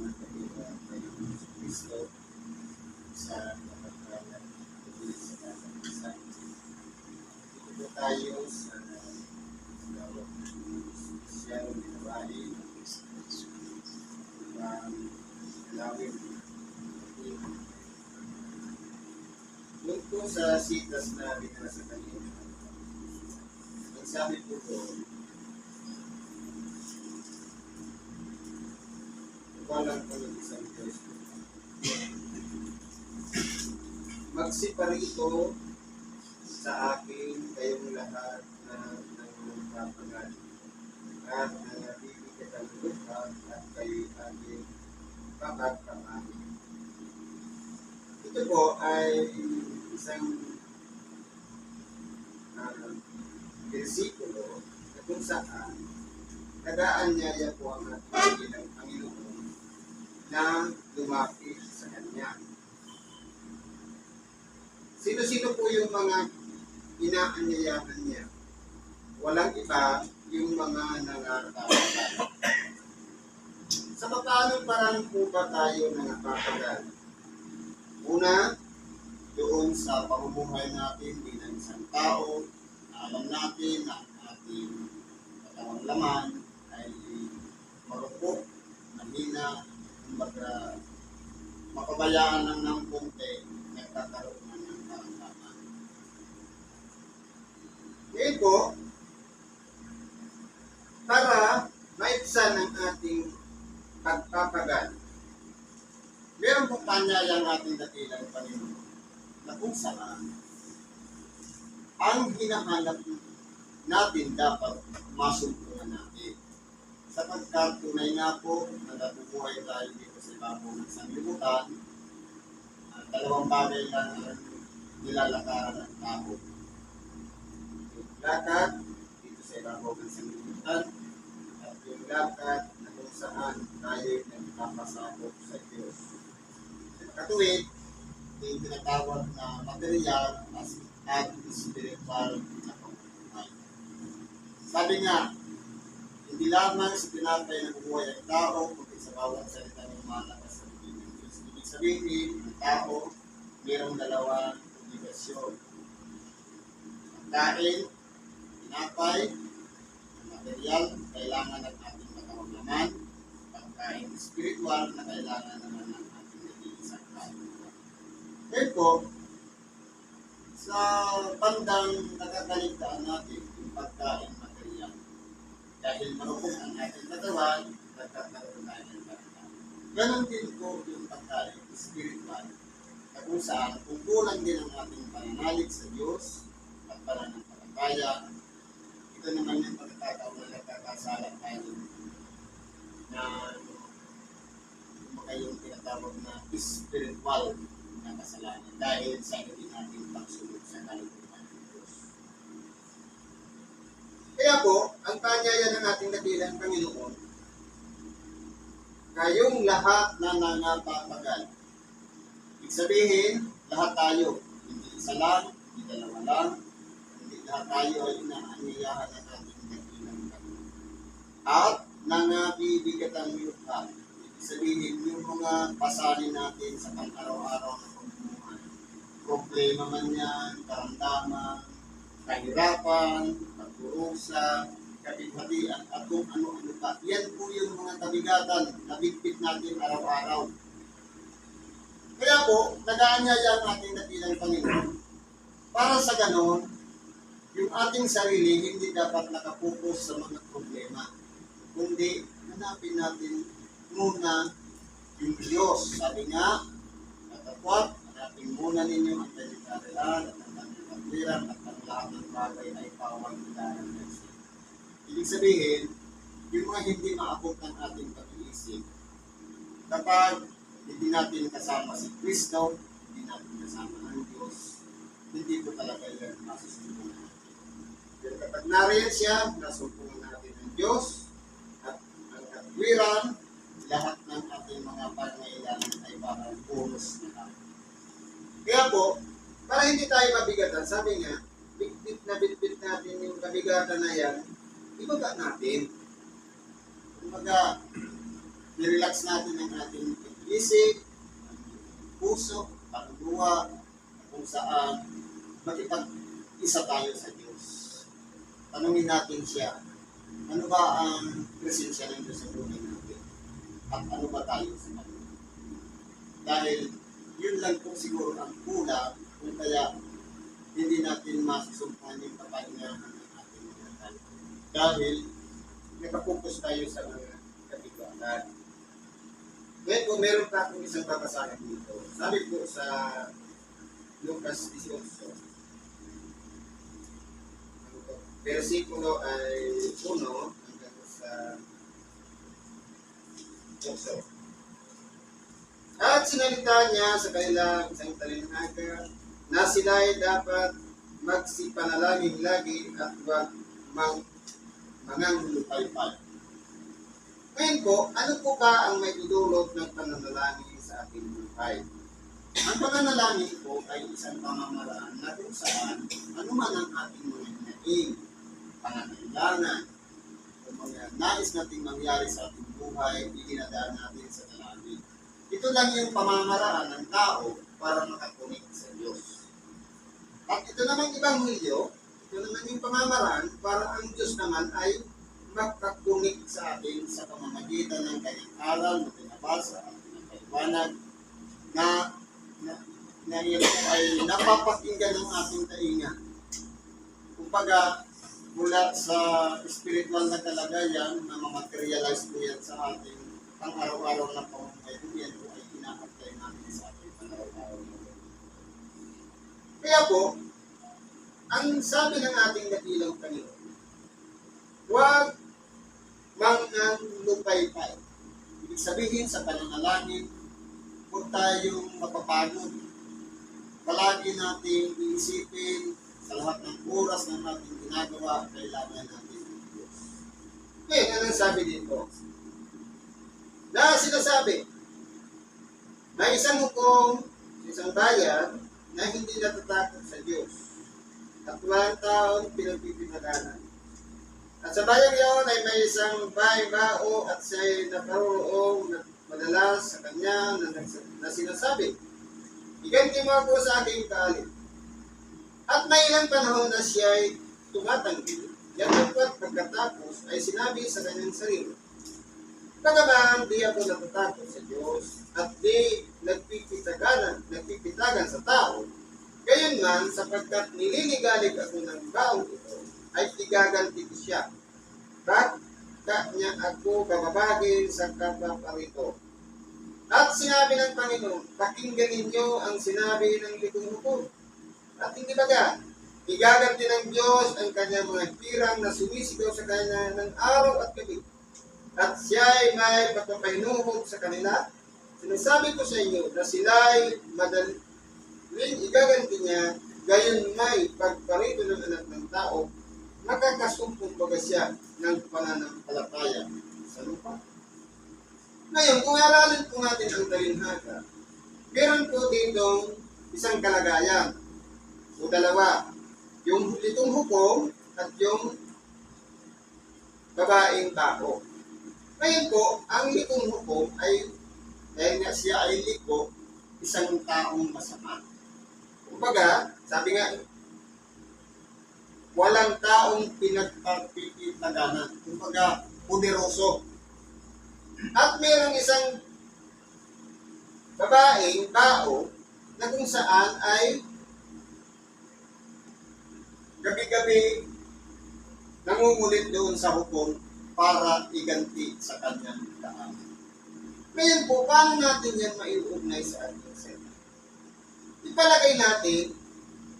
nakatira tayo ng Kristo sa kapagkalan sa kakapisan. Dito po tayo sa gawag ng sosyal na binawahi ng Kristo upang alawin doon po sa sitas na binasa kanina. Ang sabi po doon, walang po ng isang Diyos. Magsiparito sa akin kayong lahat na nangungkapangal at nanatibigit ang lupa at kayo'y aking pagkakamali. Ito po ay isang versikulo na kung saan nag-aanyaya po ang ating ng Panginoon na lumapit sa Kanya. Sino-sino po yung mga inaanyayahan niya? Walang iba yung mga nangangapagal. Sa paano parang po ba tayo nangangapagal? Una, doon sa pamumuhay natin bilang isang tao, alam natin na ating katawang laman ay marupok, mahina, kumbaga makabayaan lang ng punti, nagkakaroon na ng karamdaman. Ngayon po, para maibsan ang ating pagpapagal, meron pong kanyayang ating dakilang Panginoon na kung saan ang hinahanap natin dapat masumpungan natin. Sapagkat tunay nga po na nabubuhay tayo dito sa ibabaw ng sanlibutan, dalawang bagay lang ang nilalakaran ng tao. Yung lakad dito sa ibabaw ng sanlibutan at yung lakad na kung saan tayo nagpapasabot sa Diyos. Sa katuwid, yung tinatawag na material at spiritual na pamumuhay. Sabi nga, hindi lamang sa tinapay na bubuhay ang tao, kundi sa bawat salita ng lumalabas sa bibig ng Diyos. Ibig sabihin, ang tao, mayroong dalawang obligasyon. Ang kain, tinapay, ang material, kailangan ng ating katawang laman, pagkain spiritual na kailangan naman ng ating nag-iisang kaluluwa. Kaya po, sa bandang nakakaligtaan natin yung pagkain material. Dahil marupok ang ating katawan, nagkakaroon tayo ng katawan. Ganon din po yung pagkain spiritual na kung saan kukulang din ang ating pananalig sa Diyos at pananampalataya. Ito naman yung pagkakataon na nagkakasala tayo na yung tinatawag na spiritual na kasalanan dahil sa hindi natin pagsunod sa kalikutan ng Diyos. Kaya po, ang kanyaya ng ating dakilang Panginoon, kayong lahat na nangapapagal. Ibig sabihin, lahat tayo, hindi isa lang, hindi dalawa lang, hindi lahat tayo ay inaanyayahan ng ating dakilang Panginoon. At nangabibigat ang lupa. Ibig sabihin, yung mga pasalin natin sa pang-araw-araw na pamumuhay. Problema man yan, karamdaman, kahirapan, pagkurusa, kabig-hatian, at kung ano-ano pa. Yan po yung mga kabigatan na bigpit natin araw-araw. Kaya po, nag-aanyaya ang ating dakilang Panginoon. Para sa ganon, yung ating sarili hindi dapat nakapokus sa mga problema. Kundi, hanapin natin muna yung Diyos. Sabi nga, katapwat, hanapin muna ninyo ang kanyang at ang kanyang katwiran at ang lahat ng bagay ay pawang ilaran ng siya. Ibig sabihin, yung mga hindi maabot ng ating pag-iisip, kapag hindi natin kasama si Kristo, hindi natin kasama ang Diyos, hindi po talaga yan masusunod natin. Pero kapag nariyan siya, nasusunod natin ang Diyos at ang katwiran, lahat ng ating mga pangailangan ay parang puros na lang. Kaya po, para hindi tayo mabigatan, sabi nga, bitbit natin yung kabigatan na yan, ibaga natin. Kumbaga, i-relax natin ang ating isip, puso, pagluwa, kung saan makipag-isa tayo sa Diyos. Tanungin natin siya, ano ba ang presensya ng Diyos sa buhay natin? At ano ba tayo sa Kanya? Dahil yun lang po siguro ang kulang kung kaya hindi natin masusumpahan yung kapahingahan ng ating mga. Dahil nakapokus tayo sa mga katiwala. Ngayon po, meron pa akong isang babasahin dito. Sabi po sa Lucas 18, versikulo ay 1 hanggang sa 8. At sinalita niya sa kanilang isang talinaga na sila ay dapat magsipanalangin lagi at huwag manganglupay-pay. Ngayon po, ano po ba ang may dudulot ng pananalangin sa ating buhay? Ang pananalangin po ay isang pamamaraan na kung saan anuman ang ating mga hinaing, pangangailangan, o mga nais nating mangyari sa ating buhay, idinadaan natin sa dalangin. Ito lang yung pamamaraan ng tao para makakunik sa Diyos. At ito naman ibang milyo, ito naman yung pamamaraan para ang Diyos naman ay makakunik sa atin sa pamamagitan ng kanyang aral na pinabasa at pinapaliwanag na ito ay napapakinggan ng ating tainga. Kumbaga, mula sa spiritual na kalagayan na mamaterialize po yan sa ating pang-araw-araw na pamumuhay, yan po ay ina-apply natin sa ating pang-araw-araw na pamumuhay. Kaya po, ang sabi ng ating dakilang Panginoon, huwag manganglupay-pay. Ibig sabihin sa pananalangin, huwag tayong mapapagod. Palagi nating iisipin sa lahat ng oras ng ating ginagawa, kailangan natin ng Diyos. Okay, anong sabi dito? Na sinasabi, na isang hukom, isang bayan, na hindi natatakot sa Diyos. At walang taon pinagpipinaganan. At sa bayang iyon ay may isang bahay-bao at siya'y naparoong madalas sa kanya na sinasabi, iganti mo ako sa aking kaalip. At may ilang panahon na siya'y tumatanggil. Yatagpat pagkatapos ay sinabi sa kanyang sarili, Kagamaan di ako natatakot sa Diyos at di nagpipitagan sa tao. Gayon man, sapagkat nililigalig ako ng baong ito, ay igaganti ko siya. Bakit niya ako bababagin sa kapaparito? At sinabi ng Panginoon, pakinggan ninyo ang sinabi ng likong hukom. At hindi baga, igaganti ng Diyos ang kanyang mga hirang na sumisigaw sa kanya ng araw at gabi. At siya ay may pagpapahinuhog sa kanila. Sinasabi ko sa inyo na sila'y madaling igaganti niya, gayon may pagparito ng anak ng tao, makakasumpong baga siya ng pananampalataya sa lupa. Ngayon, kung aralin po natin ang talinhaga, meron po ditong isang kalagayan o dalawa, yung litong hukom at yung babaeng tao. Ngayon po, ang litong hukom ay, dahil nga siya ay liko, isang taong masama. Kumbaga, sabi nga, walang taong pinagpapitaganan. Kumbaga, poderoso. At mayroong isang babaeng tao na kung saan ay gabi-gabi nangungulit doon sa hukom para iganti sa kanyang daan. Ngayon po, paano natin yan maiugnay sa ating sena? Ipalagay natin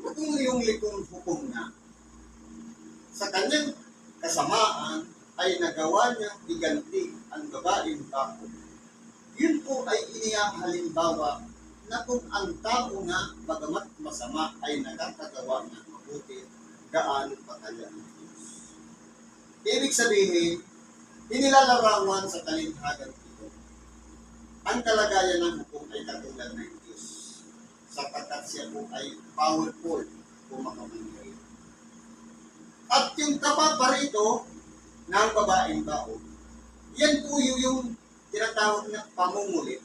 na kung yung likong hukom na sa kanyang kasamaan ay nagawa niya iganti ang babaeng tao. Yun po ay inihalimbawa na kung ang tao nga bagamat masama ay nakakagawa ng mabuti, gaano pa kaya ang Diyos. Ibig sabihin, inilalarawan sa talinhagan ito, ang kalagayan ng hukom ay katulad ng Diyos, sapagkat siya po ay powerful o makamangyari. At yung kapaparito ng babaeng tao, yan po yung tinatawag na pamumulit,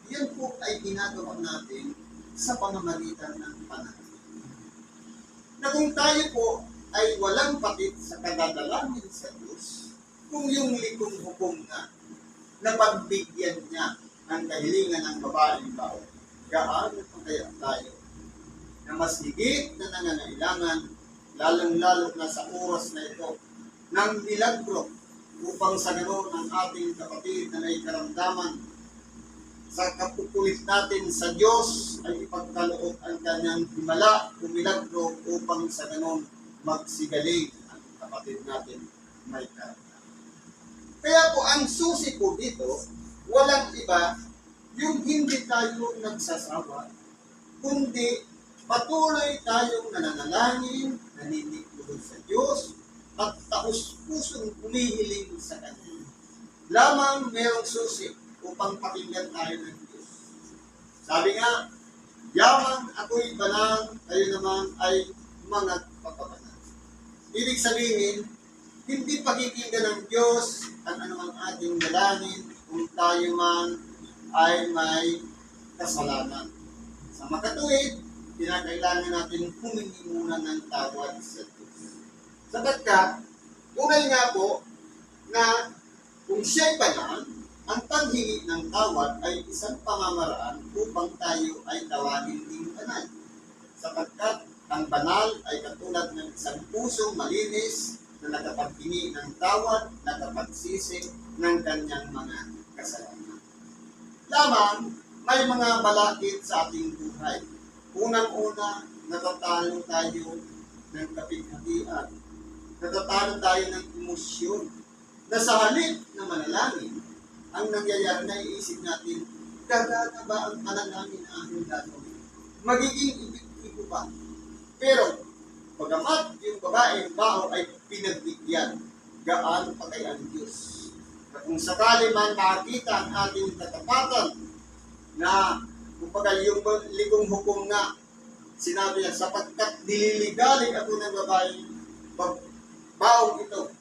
yan po ay ginagawa natin sa pamamagitan ng pananalangin. Na kung tayo po ay walang patid sa kadadalangin sa Diyos, kung yung likong hukom na pagbigyan niya ang kahilingan ng babaeng bao, gaano pa kaya tayo na mas higit na nangangailangan, lalong-lalo na sa oras na ito, ng milagro upang sa ganoon ang ating kapatid na may karamdaman sa kapupulit natin sa Diyos ay ipagkaloob ang kanyang himala o milagro upang sa ganoon magsigaling ang kapatid natin may karamdaman. Kaya po ang susi po dito, walang iba yung hindi tayo nagsasawa, kundi patuloy tayong nananalangin, naniniklod sa Diyos, at taus-pusong humihiling sa Kanya. Lamang mayroong susi upang pakinggan tayo ng Diyos. Sabi nga, yamang ako'y banal, kayo naman ay mga pagpapanal. Ibig sabihin, hindi pakikinggan ng Diyos ang anumang ating dalangin kung tayo man ay may kasalanan. Sa makatuwid, kinakailangan natin humingi muna ng tawad sa Diyos. Sapagkat, tunay nga po na kung siya'y banal, ang paghingi ng tawad ay isang pamamaraan upang tayo ay tawagin ding banal. Sapagkat ang banal ay katulad ng isang pusong malinis na nakapaghingi ng tawad, nakapagsisi ng kanyang mga kasalanan. Lamang, may mga balakid sa ating buhay. Unang-una, natatalo tayo ng kapighatian. Natatalo tayo ng emosyon. Na sa halip na manalangin, ang nangyayari na iisip natin, gagana ba ang panalangin na aking gagawin? Magiging epektibo ba? Pero, pagamat yung babaeng bao ay pinagbigyan, gaano pa kaya ang Diyos? At kung sakali man makita ang ating katapatan na kumbaga yung ligong hukom na sinabi niya, sapagkat nililigalig ako ng babaeng baong ito,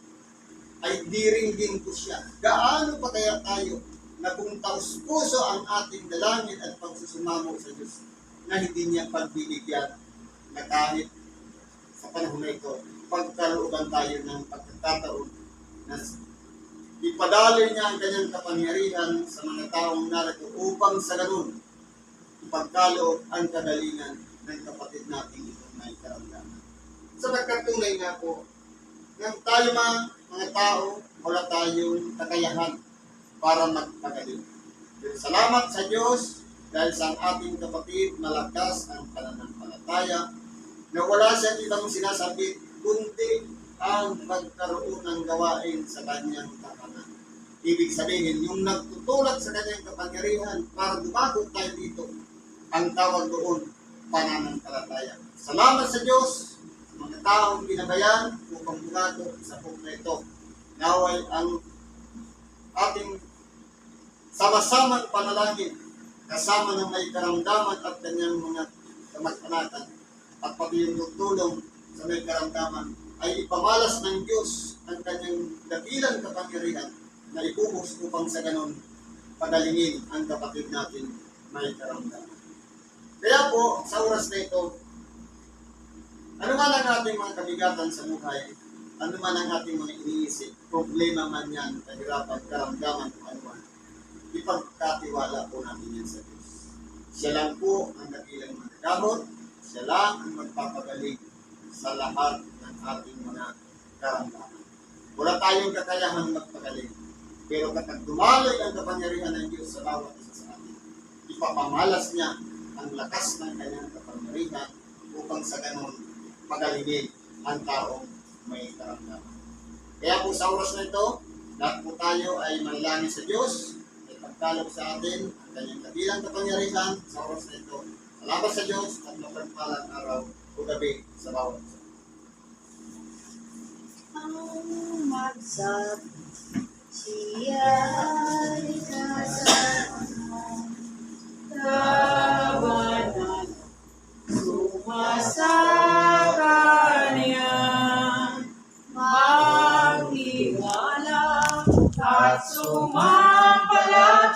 ay diringgin ko siya. Gaano pa kaya tayo na kung taus-puso ang ating dalangin at pagsusumamo sa Diyos na hindi niya pagbibigyan na kahit sa panahon na ito, pagkalooban tayo ng pagkakataon na ipadaloy niya ang kanyang kapangyarihan sa mga taong narito upang sa ganun ipagkaloob ang kagalingan ng kapatid natin itong may karamdaman. Sapagkat tunay nga po, ng tayo mga tao, wala tayong kakayahan para magpagaling. Salamat sa Diyos dahil sa ating kapatid malakas ang pananampalataya na wala siyang ibang sinasabi kundi ang magkaroon ng gawain sa kanyang tahanan. Ibig sabihin, yung nagtutulad sa kanyang kapangyarihan para dumagot tayo dito, ang tawag doon, pananampalataya. Salamat sa Diyos, mga taong binabayan upang bumagot sa pok na ito. Naway ang ating sama-samang panalangin, kasama ng may karamdaman at kanyang mga kamag-anakan, at pati yung tulong sa may karamdaman, ay ipamalas ng Diyos ang kanyang dakilang kapangyarihan na ipuhos upang sa ganon pagalingin ang kapatid natin may karamdaman. Kaya po, sa oras na ito, ano man ang ating mga kabigatan sa buhay, ano man ang ating mga iniisip, problema man yan, kahirapan, karamdaman, o ano man, ipagkatiwala po natin yan sa Diyos. Siya lang po ang dakilang magagamot, siya lang ang magpapagaling sa lahat ng ating mga karamdaman. Wala tayong kakayahang magpagaling, pero kapag dumaloy ang kapangyarihan ng Diyos sa bawat isa sa atin, ipapamalas niya ang lakas ng kanyang kapangyarihan upang sa ganon pagalingin ang taong may karamdaman. Kaya po sa oras na ito, lahat po tayo ay manalangin sa Diyos, ay pagkalog sa atin ang kanyang kabilang kapangyarihan sa oras na ito. Salamat sa Diyos at mapagpalang araw o gabi sa bawat isa. Ang magsabi siya'y kasama, tawanan, sumasa kanya, manghingala at sumampalaya. at